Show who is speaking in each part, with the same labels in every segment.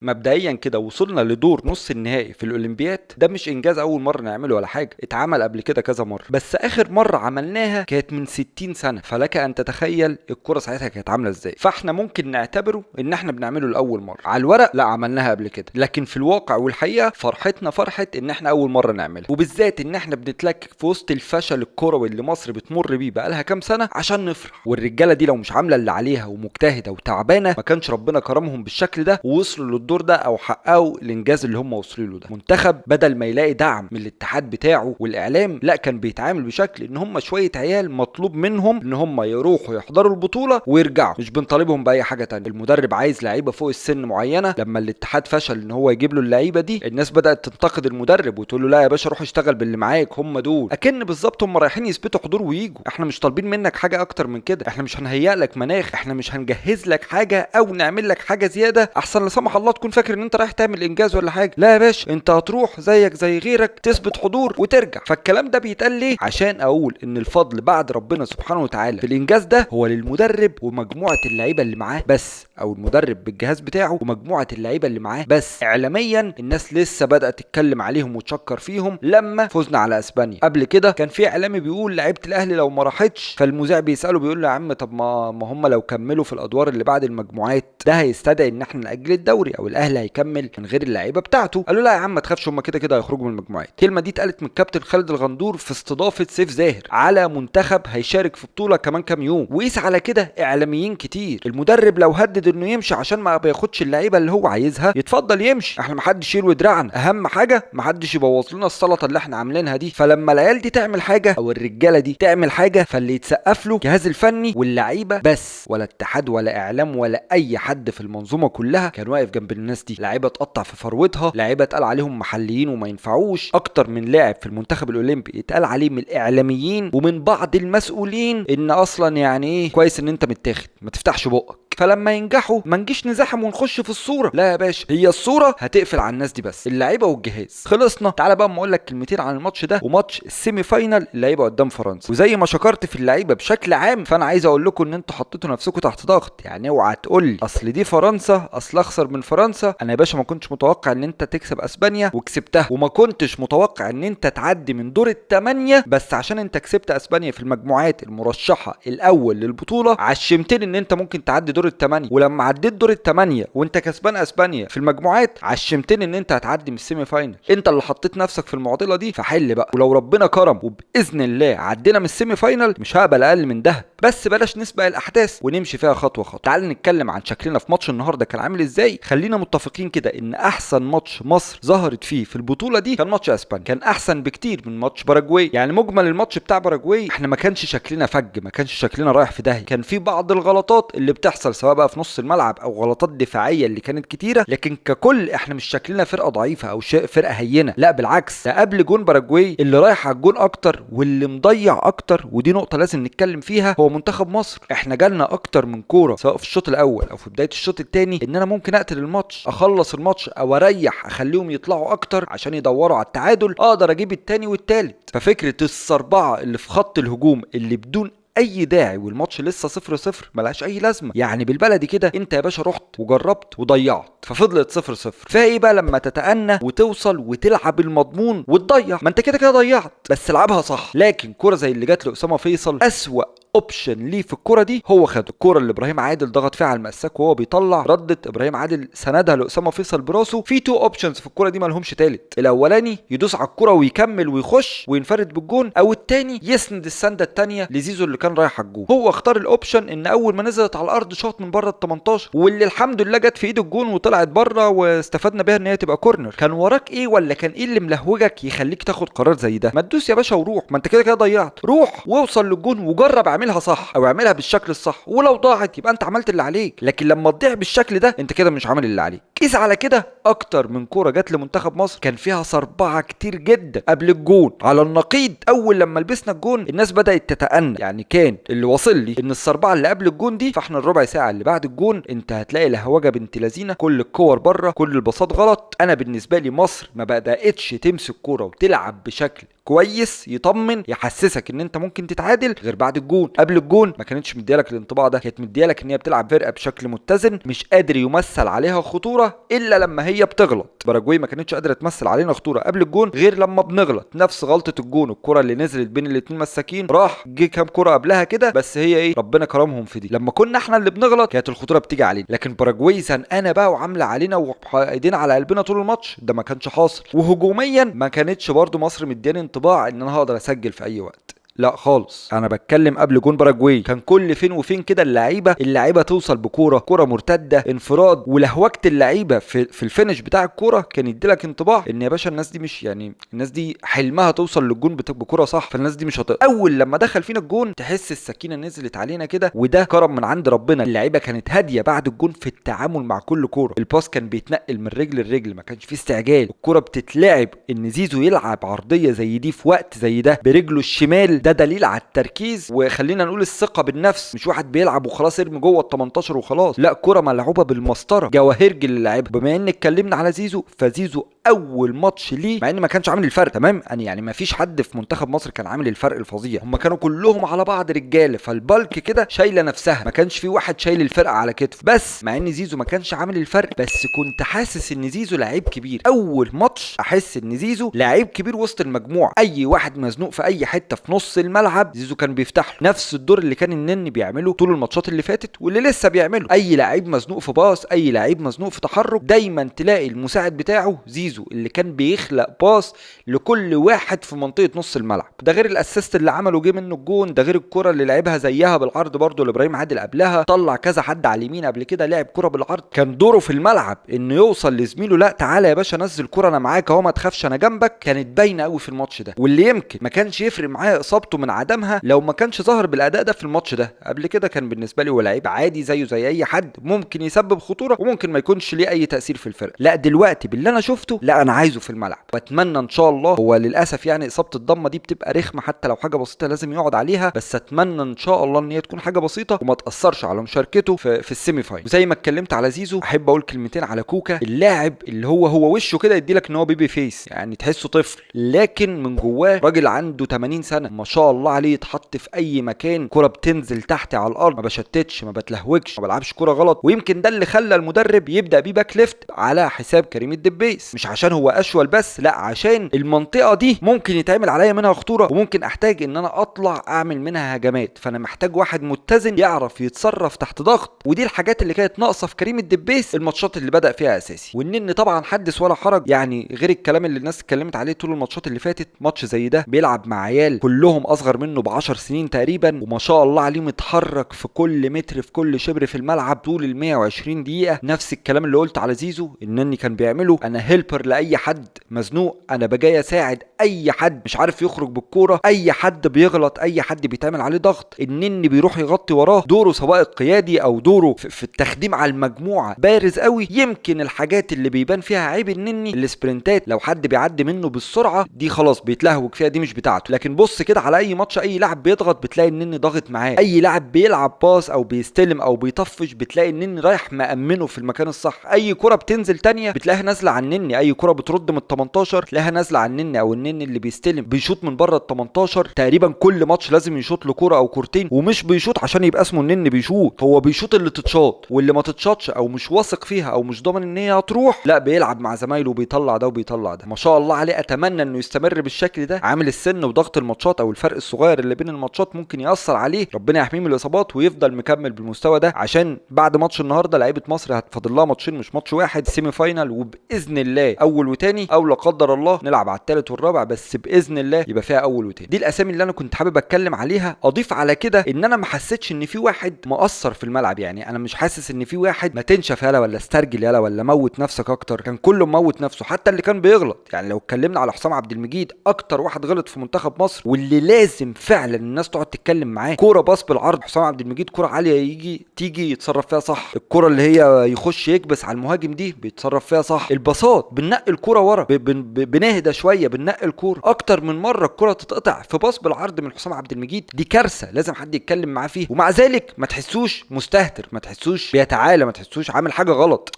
Speaker 1: مبدئيا كده وصلنا لدور نص النهائي في الاولمبياد. ده مش انجاز اول مره نعمله ولا حاجه، اتعمل قبل كده كذا مره، بس اخر مره عملناها كانت من 60 سنه، فلك ان تتخيل الكره ساعتها كانت عامله ازاي. فاحنا ممكن نعتبره ان احنا بنعمله لاول مره. على الورق لا عملناها قبل كده، لكن في الواقع والحقيقه فرحتنا فرحه ان احنا اول مره نعملها، وبالذات ان احنا بنتلكك في وسط الفشل الكروي اللي مصر بتمر بيه بقالها كام سنه عشان نفرح. والرجاله دي لو مش عامله اللي عليها ومجتهده وتعبانه ما كانش ربنا كرمهم بالشكل ده ووصلوا للدور ده او حققوا الانجاز اللي هم وصلوا له ده. منتخب بدل ما يلاقي دعم من الاتحاد بتاعه والاعلام، لا كان بيتعامل بشكل ان هم شويه عيال مطلوب منهم ان هم يروحوا يحضروا البطوله ويرجعوا، مش بنطالبهم باي حاجه تانية. المدرب عايز لعيبه فوق السن معينه، لما الاتحاد فشل ان هو يجيب له اللعيبه دي الناس بدات تنتقد المدرب وتقول له لا يا باشا روح اشتغل باللي معاك، هم دول اكن بالظبط هم رايحين يثبتوا حضور ويجوا. احنا مش طالبين منك حاجه اكتر من كده، احنا مش هنهيئ لك مناخ، احنا مش هنجهز لك حاجه او نعمل لك حاجه زياده احسن لا سمح الله تكون فاكر ان انت رايح تعمل انجاز ولا حاجه. لا يا باشا، انت هتروح زيك زي غيرك تثبت حضور وترجع. فالكلام ده بيتقال ليه؟ عشان اقول ان الفضل بعد ربنا سبحانه وتعالى في الانجاز ده هو للمدرب ومجموعه اللعيبه اللي معاه بس، او المدرب بالجهاز بتاعه ومجموعه اللعيبه اللي معاه بس. اعلاميا الناس لسه بدات تتكلم عليهم وتشكر فيهم لما فزنا على اسبانيا. قبل كده كان في اعلامي بيقول لعيبه الاهلي لو ما راحتش، فالمذيع بيساله بيقول له يا عم طب ما هم لو كملوا في الادوار اللي بعد المجموعات ده هيستدعي ان احنا ناجل الدوري او الاهلي هيكمل من غير اللعيبه بتاعته. قالوا لا يا عم ما تخافش، هم كده كده هيخرجوا من المجموعات. الكلمه دي اتقالت من الكابتن خالد الغندور في استضافه سيف زاهر على منتخب هيشارك في بطوله كمان كام يوم. وقيس على كده اعلاميين كتير. المدرب لو هدد انه يمشي عشان ما بياخدش اللعيبه اللي هو عايزها يتفضل يمشي، احنا محدش يلوي دراعنا، اهم حاجه محدش يبوظ لنا السلطه اللي احنا عاملينها دي. فلما العيال دي تعمل حاجه او الرجاله دي تعمل حاجه فاللي يتسقف له الجهاز الفني واللعيبه بس، ولا اتحاد ولا اعلام ولا اي حد في المنظومه كلها كان واقف جنب الناس دي. لعيبه تقطع في فروتها، لعيبه اتقال عليهم محليين وما ينفعوش، اكتر من لاعب في المنتخب الاولمبي اتقال عليه من الاعلاميين ومن بعض المسؤولين ان اصلا يعني ايه كويس ان انت متاخد ما تفتحش بقك. فلما ينجحوا ما نجيش نزاحم ونخش في الصوره، لا يا باشا هي الصوره هتقفل على الناس دي بس، اللعيبه والجهاز. خلصنا. تعالى بقى اما اقول لك كلمتين عن الماتش ده وماتش السيمي فاينال اللي هيبقى قدام فرنسا. وزي ما شكرت في اللعيبه بشكل عام فانا عايز اقول لكم ان انتوا حطيتوا نفسكم تحت ضغط. يعني اوعى تقول لي اصل دي فرنسا اصل اخسر من فرنسا. انا يا باشا ما كنتش متوقع ان انت تكسب اسبانيا وكسبتها، وما كنتش متوقع ان انت تعدي من دور الثمانيه، بس عشان انت كسبت اسبانيا في المجموعات المرشحه الاول للبطوله عشمتني ان انت ممكن تعدي دور الثمانيه. ولما عديت دور الثمانيه وانت كسبان اسبانيا في المجموعات عشمتني ان انت هتعدي من السيمي فاينل. انت اللي حطيت نفسك في المعضله دي، فحل بقى. ولو ربنا كرم وباذن الله عدينا من السيمي فاينل مش هقبل اقل من ده. بس بلاش نسبق الاحداث ونمشي فيها خطوه خطوه. تعال نتكلم عن شكلنا في ماتش النهارده كان عامل ازاي. خلينا متفقين كده ان احسن ماتش مصر ظهرت فيه في البطوله دي كان ماتش اسبانيا. كان احسن بكتير من ماتش باراجواي. يعني مجمل الماتش بتاع باراجواي احنا ما كانش شكلنا فج، ما كانش شكلنا رايح في داهيه. كان في بعض الغلطات اللي بتحصل سواء بقى في نص الملعب او غلطات دفاعيه اللي كانت كتيره، لكن ككل احنا مش شكلنا فرقه ضعيفه او فرقه هينه، لا بالعكس. ده قبل جون باراجواي اللي رايح على الجون اكتر واللي مضيع اكتر، ودي نقطه لازم نتكلم فيها، هو منتخب مصر. احنا جالنا اكتر من كوره سواء في الشوط الاول او في بدايه الشوط الثاني ان انا ممكن اقتل الماتش، اخلص الماتش او اريح اخليهم يطلعوا اكتر عشان يدوروا على التعادل، اقدر اجيب الثاني والثالث. ففكره الصربعه اللي في خط الهجوم اللي بدون اي داعي والماتش لسه 0-0 ملهاش اي لازمه. يعني بالبلدي كده انت يا باشا رحت وجربت وضيعت ففضلت 0-0. فايه بقى لما تتأنى وتوصل وتلعب المضمون وتضيع؟ ما انت كده كده ضيعت بس العبها صح. لكن كرة زي اللي جات لأسامة فيصل اسوأ اوبشن ليه في الكرة دي هو خده. الكرة اللي ابراهيم عادل ضغط فيها على المساك وهو بيطلع، ردت ابراهيم عادل سندها لأسامة فيصل براسه. في تو اوبشنز في الكرة دي ما لهمش تالت، الاولاني يدوس على الكرة ويكمل ويخش وينفرد بالجون، او التاني يسند السنده التانيه لزيزو اللي كان رايح على الجون. هو اختار الاوبشن ان اول ما نزلت على الارض شاط من بره ال 18 واللي الحمد لله جت في ايد الجون وطلعت بره واستفدنا بيها ان هي تبقى كورنر. كان وراك ايه ولا كان ايه اللي ملهوجك يخليك تاخد قرار زي ده؟ ما تدوس يا باشا وروح، ما انت كده كده ضيعت. روح واوصل للجون وجرب اعملها صح او اعملها بالشكل الصح، ولو ضاعت يبقى انت عملت اللي عليك. لكن لما تضيع بالشكل ده انت كده مش عامل اللي عليك. قيس على كده اكتر من كوره جت لمنتخب مصر كان فيها صربعه كتير جدا قبل الجون. على النقيض اول لما لبسنا الجون الناس بدات تتأنى. يعني كان اللي واصل لي ان الصربعه اللي قبل الجون دي، فاحنا الربع ساعه اللي بعد الجون انت هتلاقي لهوجه بنت لذينه، كل الكور بره، كل الباصات غلط. انا بالنسبه لي مصر ما بداتش تمسك كوره وتلعب بشكل كويس يطمن يحسسك ان انت ممكن تتعادل غير بعد الجون. قبل الجون ما كانتش مديالك الانطباع ده، كانت مديالك ان هي بتلعب فرقه بشكل متزن مش قادر يمثل عليها خطوره الا لما هي بتغلط. باراجواي ما كانتش قادره تمثل علينا خطوره قبل الجون غير لما بنغلط. نفس غلطه الجون، الكره اللي نزلت بين الاثنين مساكين، راح جه كام كره قبلها كده بس هي ايه ربنا كرمهم في دي. لما كنا احنا اللي بنغلط كانت الخطوره بتيجي علينا، لكن باراجواي زنقانه بقى وعامله علينا وايدينا على قلبنا طول الماتش، ده ما كانش حاصل. وهجوميا ما كانتش برضو مصر مدياني انطباع ان انا هقدر اسجل في اي وقت، لا خالص. انا بتكلم قبل جون باراجواي كان كل فين وفين كده اللعيبه توصل كوره مرتده انفراد، ولهوجه اللعيبه في الفينش بتاع الكوره كان يديلك انطباع ان يا باشا الناس دي مش يعني الناس دي حلمها توصل للجون بكوره صح، فالناس دي مش هتقدر. اول لما دخل فينا الجون تحس السكينه نزلت علينا كده، وده كرم من عند ربنا. اللعيبه كانت هاديه بعد الجون في التعامل مع كل كوره، الباس كان بيتنقل من رجل لرجل، ما كانش فيه استعجال، الكوره بتتلعب. ان زيزو يلعب عرضيه زي دي في وقت زي ده برجله الشمال ده دليل على التركيز، وخلينا نقول الثقه بالنفس. مش واحد بيلعب وخلاص ارمي جوه ال 18 وخلاص، لا كره ملعوبه بالمسطره، جواهرجي اللي لعبها. بما ان اتكلمنا على زيزو، فزيزو اول ماتش ليه مع ان ما كانش عامل الفرق تمام، يعني ما فيش حد في منتخب مصر كان عامل الفرق الفظيع، هم كانوا كلهم على بعض رجاله، فالبالك كده شايله نفسها، ما كانش في واحد شايل الفرقه على كتف. بس مع ان زيزو ما كانش عامل الفرق، بس كنت حاسس ان زيزو لعيب كبير. اول ماتش احس ان زيزو لعيب كبير وسط المجموعه، اي واحد مزنوق في اي حته في نص الملعب زيزو كان بيفتح له، نفس الدور اللي كان النني بيعمله طول الماتشات اللي فاتت واللي لسه بيعمله. اي لعيب مزنوق في باص، اي لعيب مزنوق في تحرك، دايما تلاقي المساعد بتاعه زيزو اللي كان بيخلق باص لكل واحد في منطقه نص الملعب. ده غير الاسيست اللي عمله جه منه الجون، ده غير الكره اللي لعبها زيها بالعرض برده لابراهيم عادل قبلها، طلع كذا حد على اليمين قبل كده لعب كره بالعرض. كان دوره في الملعب انه يوصل لزميله، لا تعالى يا باشا نزل كره انا معاك اهو ما تخافش انا جنبك. كانت باينه قوي في الماتش ده، واللي يمكن ما كانش يفرق معاه اصابته من عدمها لو ما كانش ظهر بالاداء ده في الماتش ده. قبل كده كان بالنسبه لي هو لعيب عادي زيه زي اي حد، ممكن يسبب خطوره وممكن ما يكونش ليه اي تاثير في الفرق. لا دلوقتي باللي انا شفته لا انا عايزه في الملعب، واتمنى ان شاء الله. هو للاسف يعني اصابه الضمه دي بتبقى رخمه، حتى لو حاجه بسيطه لازم يقعد عليها، بس اتمنى ان شاء الله ان هي تكون حاجه بسيطه وما تاثرش على مشاركته في السيمي فاينل. وزي ما اتكلمت على زيزو احب اقول كلمتين على كوكا، اللاعب اللي هو وشه كده يديلك ان هو بيبي فيس، يعني تحسه طفل لكن من جواه راجل عنده 80 سنه ما شاء الله عليه. يتحط في اي مكان كرة بتنزل تحت على الارض ما بشتتش ما بتلهوجش ما بلعبش كرة غلط، ويمكن ده اللي خلى المدرب يبدا بيه باك ليفت على حساب كريم الدبيس، مش عشان هو اشول بس، لا عشان المنطقه دي ممكن يتعمل عليا منها خطوره وممكن احتاج ان انا اطلع اعمل منها هجمات، فانا محتاج واحد متزن يعرف يتصرف تحت ضغط. ودي الحاجات اللي كانت ناقصه في كريم الدبيس الماتشات اللي بدا فيها اساسي. والنني طبعا حدث ولا حرج، يعني غير الكلام اللي الناس اتكلمت عليه طول الماتشات اللي فاتت، ماتش زي ده بيلعب مع عيال كلهم اصغر منه ب10 سنين تقريبا، وما شاء الله عليه متحرك في كل متر في كل شبر في الملعب طول ال 120 دقيقه. نفس الكلام اللي قلت على زيزو النني كان بيعمله، انا هيلبر لاي حد مزنوق، انا بجاي اساعد اي حد مش عارف يخرج بالكوره، اي حد بيغلط، اي حد بيتعمل عليه ضغط النني بيروح يغطي وراه. دوره سواء القيادي او دوره في التخديم على المجموعه بارز قوي. يمكن الحاجات اللي بيبان فيها عيب النني السبرنتات، لو حد بيعدي منه بالسرعه دي خلاص بيتلهوج فيها، دي مش بتاعته. لكن بص كده على اي ماتش اي لاعب بيضغط بتلاقي النني ضاغط معاه، اي لاعب بيلعب باص او بيستلم او بيطفش بتلاقي النني رايح مأمنه في المكان الصح، اي كره بتنزل تانية بتلاقيها نازله على النني، اي كره بترد من ال 18 تلاقيها نازله على النني، او النني اللي بيستلم بيشوط من بره ال 18 تقريبا كل ماتش لازم يشوط له كوره او كورتين، ومش بيشوط عشان يبقى اسمه النني بيشوط، هو بيشوط اللي تتشاط، واللي ما تتشاطش او مش واثق فيها او مش ضامن ان هي هتروح لا بيلعب مع زمايله وبيطلع ده وبيطلع ده. ما شاء الله عليه، اتمنى انه يستمر بالشكل ده. عامل السن وضغط الماتشات او الفرق الصغير اللي بين الماتشات ممكن ياثر عليه، ربنا يحميه من الاصابات ويفضل مكمل بالمستوى ده، عشان بعد ماتش النهارده لعيبه مصر هتفضل لها ماتشين مش ماتش واحد سيمي فاينال، وباذن الله اول وتاني، او لا قدر الله نلعب على الثالث والرابع، بس باذن الله يبقى فيها اول وتاني. دي الاسامي اللي انا كنت حابب اتكلم عليها. اضيف على كده ان انا ما حسيتش ان في واحد مقصر في الملعب، يعني انا مش حاسس ان في واحد ما تنشف يالا ولا استرجل يالا ولا موت نفسك اكتر، كان كله موت نفسه، حتى اللي كان بيغلط. يعني لو اتكلمنا على حسام عبد المجيد اكتر واحد غلط في منتخب مصر واللي لازم فعلا الناس تقعد تتكلم معاه، كوره باص بالعرض حسام عبد المجيد، كوره عاليه تيجي يتصرف فيها صح، الكوره اللي هي يخش يكبس على المهاجم دي بيتصرف فيها صح، الباصات بننقي الكوره ورا بنهدى شويه بننقي الكوره. اكتر من مره الكوره تتقطع في باص بالعرض من حسام عبد المجيد، دي كارثه لازم حد يتكلم معاه فيها، ومع ذلك ما تحسوش مستهتر، ما تحسوش بيتعالى، ما تحسوش عامل حاجه غلط،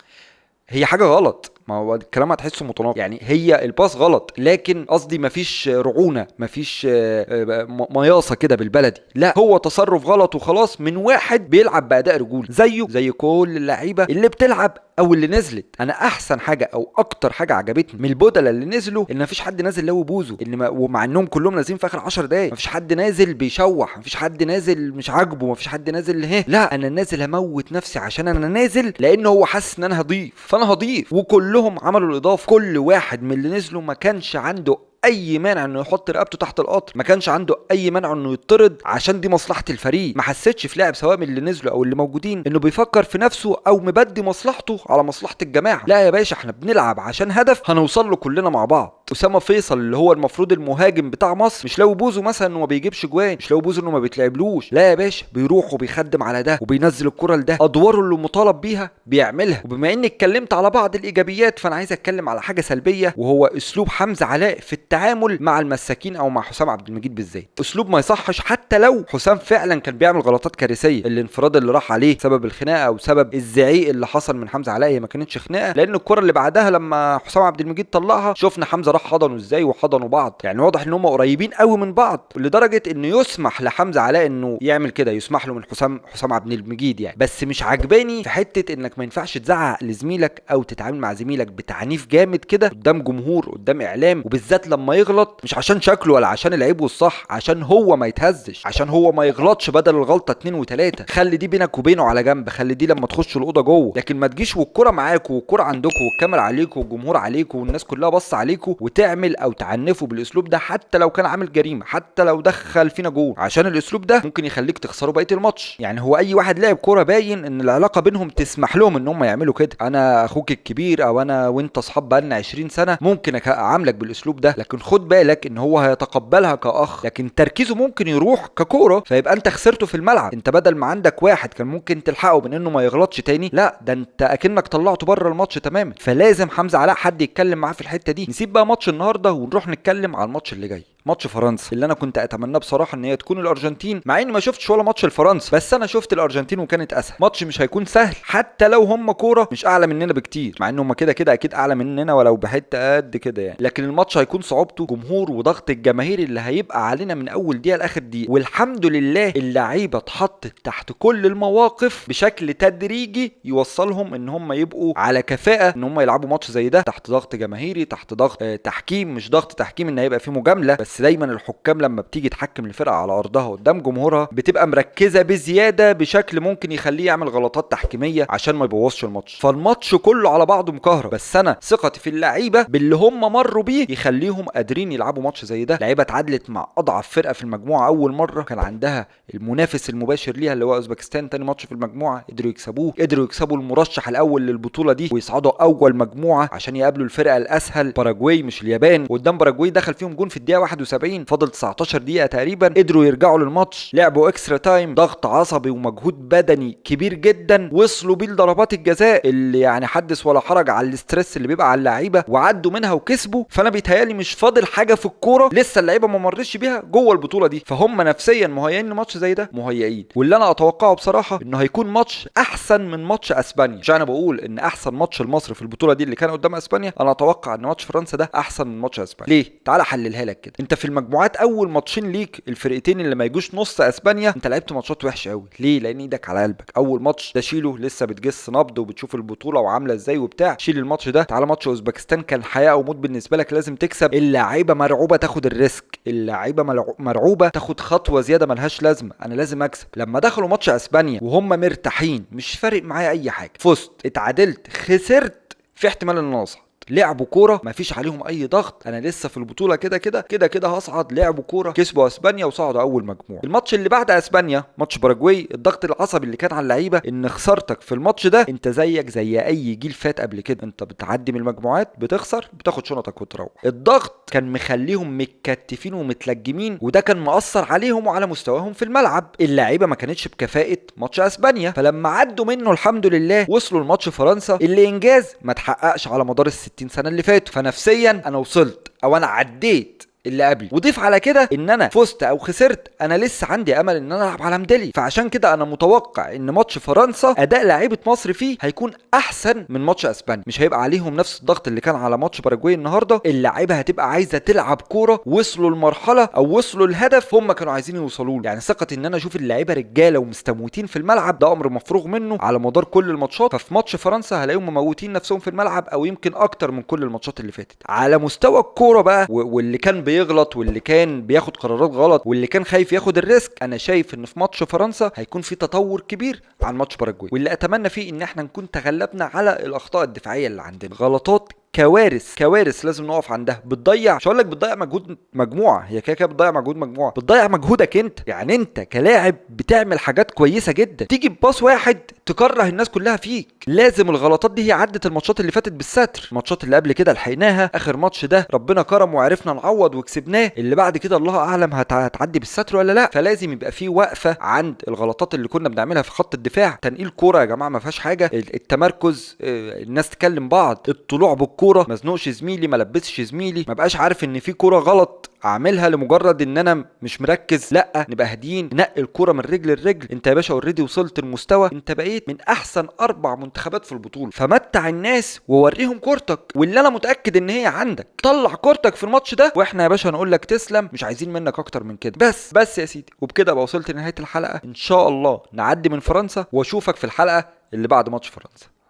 Speaker 1: هي حاجه غلط. ما هو الكلام هتحسه متناقض. يعني هي الباص غلط، لكن قصدي مفيش رعونه، مفيش مياصه كده بالبلدي، لا هو تصرف غلط وخلاص من واحد بيلعب باداء رجولي زيه زي كل اللعيبه اللي بتلعب او اللي نزلت. انا احسن حاجه او اكتر حاجه عجبتني من البدله اللي نزلوا ان مفيش حد نازل لو بوزه، ومع انهم كلهم نازلين في اخر 10 دقايق، مفيش حد نازل بيشوح، مفيش حد نازل مش عاجبه، مفيش حد نازل لا انا نازل هموت نفسي عشان انا نازل لان هو حاسس ان انا هضيف، فانا هضيف. وكلهم عملوا الاضافه، كل واحد من اللي نزلوا ما كانش عنده اي مانع انه يحط رقبته تحت القطر، ما كانش عنده اي مانع انه يطرد عشان دي مصلحه الفريق. ما حسيتش في لاعب سواء من اللي نزلوا او اللي موجودين انه بيفكر في نفسه او مبدي مصلحته على مصلحه الجماعه. لا يا باشا، احنا بنلعب عشان هدف هنوصل له كلنا مع بعض. اسامه فيصل اللي هو المفروض المهاجم بتاع مصر، مش لو بوزو مثلا انه ما بيجيبش جوان، مش لو بوزو انه ما بيتلعبلوش، لا يا باشا، بيروح وبيخدم على ده وبينزل الكره لده، ادواره اللي مطالب بيها بيعملها. وبما اني اتكلمت على بعض الايجابيات، فانا عايز اتكلم على حاجه سلبيه، وهو اسلوب حمزه علاء في التعامل مع المساكين او مع حسام عبد المجيد بالذات. اسلوب ما يصحش حتى لو حسام فعلا كان بيعمل غلطات كارثيه. الانفراد اللي راح عليه سبب الخناقه او سبب الزعيق اللي حصل من حمزه علاء، هي ما كانتش خناقه، لان الكره اللي بعدها لما حسام عبد المجيد طلعها شفنا حمزه راح حضنه ازاي وحضنوا بعض. يعني واضح ان هم قريبين قوي من بعض لدرجه انه يسمح لحمزه علاء انه يعمل كده، يسمح له من حسام عبد المجيد يعني. بس مش عجباني في حته انك ما ينفعش تزعق لزميلك او تتعامل مع زميلك بتعنيف جامد كده قدام جمهور قدام اعلام، وبالذات لما يغلط، مش عشان شكله ولا عشان العيب والصح، عشان هو ما يتهزش، عشان هو ما يغلطش بدل الغلطه 2 و3. خلي دي بينك وبينه على جنب، خلي دي لما تخش الاوضه جوه، لكن ما تجيش والكره معاكوا والكره عندكوا والكاميرا عليكوا والجمهور عليكوا والناس كلها بص عليكوا وتعمل او تعنفه بالاسلوب ده، حتى لو كان عامل جريمه، حتى لو دخل فينا جول، عشان الاسلوب ده ممكن يخليك تخسروا بقيه الماتش. يعني هو اي واحد لاعب كوره باين ان العلاقه بينهم تسمح لهم ان هم يعملوا كده. انا اخوك الكبير او انا وانت اصحاب بقالنا 20 سنه، ممكن اعاملك بالاسلوب ده، لكن خد بالك ان هو هيتقبلها كاخ، لكن تركيزه ممكن يروح ككوره، فيبقى انت خسرته في الملعب. انت بدل ما عندك واحد كان ممكن تلحقه من انه ما يغلطش تاني، لا ده انت اكنك طلعته بره الماتش تماما. فلازم حمزه علاء حد يتكلم معاه في الحته دي. نسيب بقى ماتش النهارده ونروح نتكلم على الماتش اللي جاي، ماتش فرنسا، اللي انا كنت اتمناه بصراحه ان هي تكون الارجنتين، مع اني ما شفتش ولا ماتش لفرنسا، بس انا شفت الارجنتين وكانت اسهل. ماتش مش هيكون سهل حتى لو هم كوره مش اعلى مننا بكتير، مع ان هم كده كده اكيد اعلى مننا ولو بحته قد كده يعني، لكن الماتش هيكون صعوبته جمهور وضغط الجماهير اللي هيبقى علينا من اول دقيقه لاخر دقيقه. والحمد لله اللعيبه اتحطت تحت كل المواقف بشكل تدريجي يوصلهم ان هم يبقوا على كفاءه ان هم يلعبوا ماتش زي ده تحت ضغط جماهيري، تحت ضغط تحكيم، مش ضغط تحكيم ان هيبقى فيه مجامله، بس دايما الحكام لما بتيجي تحكم الفرقه على ارضها قدام جمهورها بتبقى مركزه بزياده بشكل ممكن يخليه يعمل غلطات تحكيميه عشان ما يبوظش الماتش. فالماتش كله على بعضه مكهرب، بس انا ثقتي في اللعيبه باللي هم مروا بيه يخليهم قادرين يلعبوا ماتش زي ده. لعيبه اتعادلت مع اضعف فرقه في المجموعه اول مره، كان عندها المنافس المباشر ليها اللي هو اوزبكستان، تاني ماتش في المجموعه قدروا يكسبوه، قدروا يكسبوا المرشح الاول للبطوله دي ويصعدوا اول مجموعه عشان يقابلوا الفرقه الاسهل باراجواي مش اليابان. قدام باراجواي دخل فيهم جون في الدقيقه 71، فاضل 19 دقيقه تقريبا، قدروا يرجعوا للماتش، لعبوا اكسترا تايم، ضغط عصبي ومجهود بدني كبير جدا، وصلوا بيه لضربات الجزاء اللي يعني حدث ولا حرج على الاسترس اللي بيبقى على اللعيبه، وعدوا منها وكسبوا. فانا بيتهيالي مش فاضل حاجه في الكوره لسه اللعيبه ما مرتش بيها جوه البطوله دي، فهم نفسيا مهيئين لماتش زي ده، مهيئين. واللي انا اتوقعه بصراحه انه هيكون ماتش احسن من ماتش اسبانيا. مش انا بقول ان احسن ماتش لمصر في البطوله دي اللي كان قدام اسبانيا، انا اتوقع ان ماتش فرنسا ده احسن من ماتش اسبانيا. ليه؟ تعال احللها لك كده. انت في المجموعات اول ماتشين ليك الفرقتين اللي ما يجوش نص اسبانيا، انت لعبت ماتشات وحشه قوي. ليه؟ لان ايدك على قلبك. اول ماتش ده شيله، لسه بتجس نبض وبتشوف البطوله وعامله ازاي وبتاع، شيل الماتش ده. تعال ماتش اوزبكستان كان حياه او موت بالنسبه لك، لازم تكسب. اللعيبه مرعوبه تاخد الريسك، اللعيبه مرعوبه تاخد خطوه زياده ملهاش لازمه، انا لازم اكسب. لما دخلوا ماتش اسبانيا وهم مرتاحين، مش فارق معايا اي حاجه، فزت اتعادلت خسرت، في احتمال ان انا اصعد. لعبوا كوره مفيش عليهم اي ضغط، انا لسه في البطوله كده كده كده كده هصعد. لعبوا كوره كسبوا اسبانيا وصعدوا اول مجموعه. الماتش اللي بعد اسبانيا ماتش باراجواي، الضغط العصبي اللي كان على اللعيبه ان خسارتك في الماتش ده انت زيك زي اي جيل فات قبل كده، انت بتعدي من المجموعات بتخسر بتاخد شنطك وتروح. الضغط كان مخليهم متكتفين ومتلجمين، وده كان مأثر عليهم وعلى مستواهم في الملعب. اللعيبه ما كانتش بكفاءه ماتش اسبانيا، فلما عدوا منه الحمد لله وصلوا لماتش فرنسا اللي انجاز ما تحققش على مدار ال60 سنه اللي فاتوا. فنفسيا انا وصلت او انا عديت اللي قبلي. وضيف على كده ان انا فزت او خسرت، انا لسه عندي امل ان انا العب على ميدالي. فعشان كده انا متوقع ان ماتش فرنسا اداء لعيبه مصر فيه هيكون احسن من ماتش اسبانيا. مش هيبقى عليهم نفس الضغط اللي كان على ماتش باراجواي النهارده. اللعيبه هتبقى عايزه تلعب كوره، وصلوا المرحله او وصلوا الهدف هم كانوا عايزين يوصلوا له. يعني ثقتي ان انا اشوف اللعيبه رجاله ومستموتين في الملعب ده امر مفروغ منه على مدار كل الماتشات. ففي ماتش فرنسا هلاقيهم مموتين نفسهم في الملعب، او يمكن اكتر من كل الماتشات اللي فاتت. على مستوى الكوره بقى واللي كان بيغلط واللي كان بياخد قرارات غلط واللي كان خايف ياخد الريسك، انا شايف ان في ماتش فرنسا هيكون في تطور كبير عن ماتش باراجواي، واللي اتمنى فيه ان احنا نكون تغلبنا على الاخطاء الدفاعيه اللي عندنا. غلطات كوارث لازم نقف عندها. بتضيع، مش هقول لك بتضيع مجهود مجموعه، هي كده بتضيع مجهود مجموعه، بتضيع مجهودك انت. يعني انت كلاعب بتعمل حاجات كويسه جدا، تيجي بباص واحد تكره الناس كلها فيك. لازم الغلطات دي هي عدت الماتشات اللي فاتت بالستر. الماتشات اللي قبل كده لحقناها، اخر ماتش ده ربنا كرم وعرفنا نعوض وكسبناه. اللي بعد كده الله اعلم هتعدي بالستر ولا لا. فلازم يبقى في وقفه عند الغلطات اللي كنا بنعملها في خط الدفاع. تنقيل كوره يا جماعه ما فيهاش حاجه، التمركز، الناس تكلم بعض، الطلوع بالكوره، ما ازنقش زميلي، ما لبسش زميلي، ما بقاش عارف ان في كوره غلط اعملها لمجرد ان انا مش مركز. لا، نبقى هاديين، نقي الكوره من رجل لرجل. انت يا باشا اوريدي وصلت المستوى، انت بقيت من احسن 4 منتخبات في البطوله، فمتع الناس ووريهم كورتك، واللي انا متاكد ان هي عندك. طلع كورتك في الماتش ده واحنا يا باشا نقول لك تسلم، مش عايزين منك اكتر من كده. بس يا سيدي، وبكده ابقى وصلت لنهايه الحلقه. ان شاء الله نعدي من فرنسا، واشوفك في الحلقه اللي بعد ماتش فرنسا.